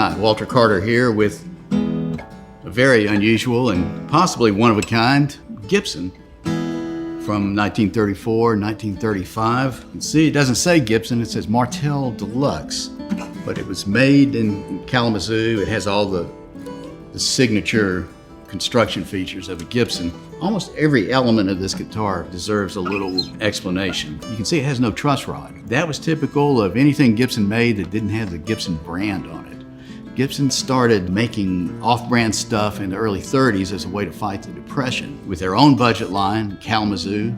Hi, Walter Carter here with a very unusual and possibly one-of-a-kind Gibson from 1934, 1935. You can see it doesn't say Gibson, it says Martelle Deluxe, but it was made in Kalamazoo. It has all the signature construction features of a Gibson. Almost every element of this guitar deserves a little explanation. You can see it has no truss rod. That was typical of anything Gibson made that didn't have the Gibson brand on it. Gibson started making off-brand stuff in the early 30s as a way to fight the Depression. With their own budget line, Kalamazoo,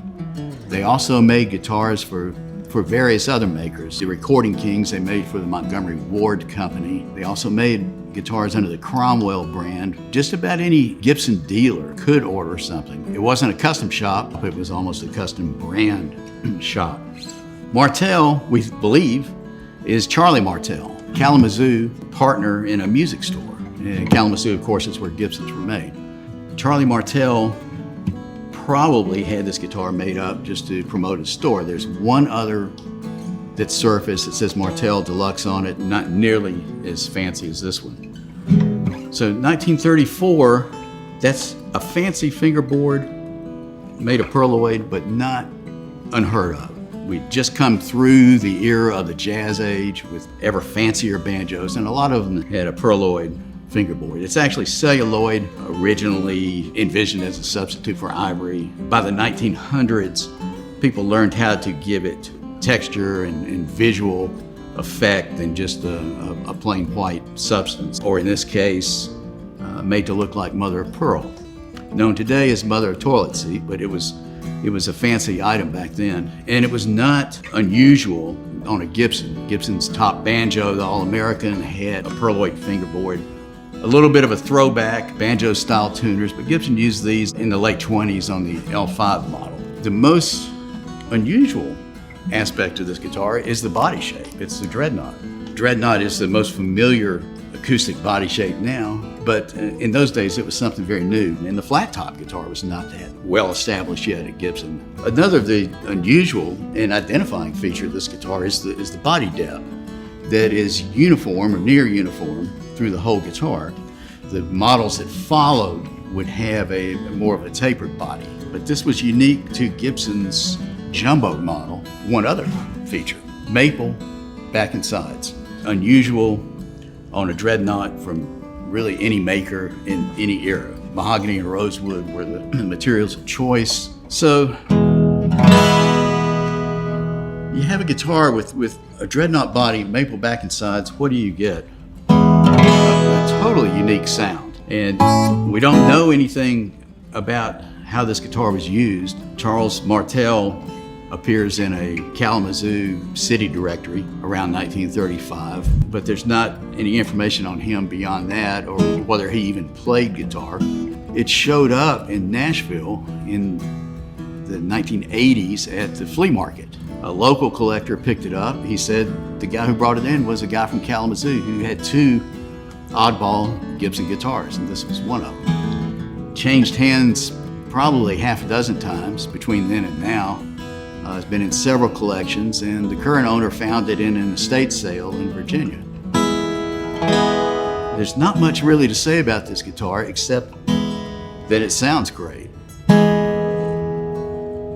they also made guitars for various other makers. The Recording Kings they made for the Montgomery Ward Company. They also made guitars under the Cromwell brand. Just about any Gibson dealer could order something. It wasn't a custom shop, it was almost a custom brand shop. Martelle, we believe, is Charlie Martelle, Kalamazoo partner in a music store. In Kalamazoo, of course, is where Gibsons were made. Charlie Martelle probably had this guitar made up just to promote his store. There's one other that's surfaced that says Martelle Deluxe on it, not nearly as fancy as this one. So 1934, that's a fancy fingerboard made of perloid, but not unheard of. We'd just come through the era of the jazz age with ever fancier banjos, and a lot of them had a perloid fingerboard. It's actually celluloid, originally envisioned as a substitute for ivory. By the 1900s, people learned how to give it texture and visual effect than just a plain white substance, or in this case, made to look like mother of pearl. Known today as mother of toilet seat, but it was a fancy item back then. And it was not unusual on a Gibson. Gibson's top banjo, the All-American, had a perloid fingerboard. A little bit of a throwback, banjo-style tuners, but Gibson used these in the late 20s on the L5 model. The most unusual aspect of this guitar is the body shape. It's the dreadnought. Dreadnought is the most familiar acoustic body shape now, but in those days it was something very new, and the flat top guitar was not that well established yet at Gibson. Another of the unusual and identifying feature of this guitar is the body depth that is uniform or near uniform through the whole guitar. The models that followed would have more of a tapered body, but this was unique to Gibson's jumbo model. One other feature, maple back and sides. Unusual on a dreadnought from really any maker in any era. Mahogany and rosewood were the materials of choice. So you have a guitar with a dreadnought body, maple back and sides. What do you get? A totally unique sound. And we don't know anything about how this guitar was used. Charles Martelle appears in a Kalamazoo city directory around 1935, but there's not any information on him beyond that or whether he even played guitar. It showed up in Nashville in the 1980s at the flea market. A local collector picked it up. He said the guy who brought it in was a guy from Kalamazoo who had two oddball Gibson guitars, and this was one of them. Changed hands probably half a dozen times between then and now. It's been in several collections, and the current owner found it in an estate sale in Virginia. There's not much really to say about this guitar except that it sounds great.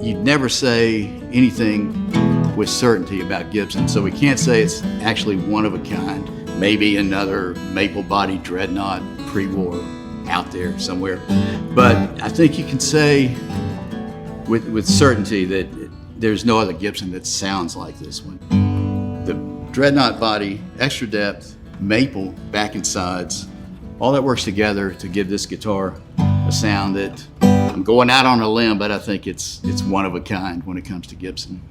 You'd never say anything with certainty about Gibson, so we can't say it's actually one of a kind. Maybe another maple-bodied dreadnought pre-war out there somewhere. But I think you can say with certainty that there's no other Gibson that sounds like this one. The dreadnought body, extra depth, maple back and sides, all that works together to give this guitar a sound that I'm going out on a limb, but I think it's one of a kind when it comes to Gibson.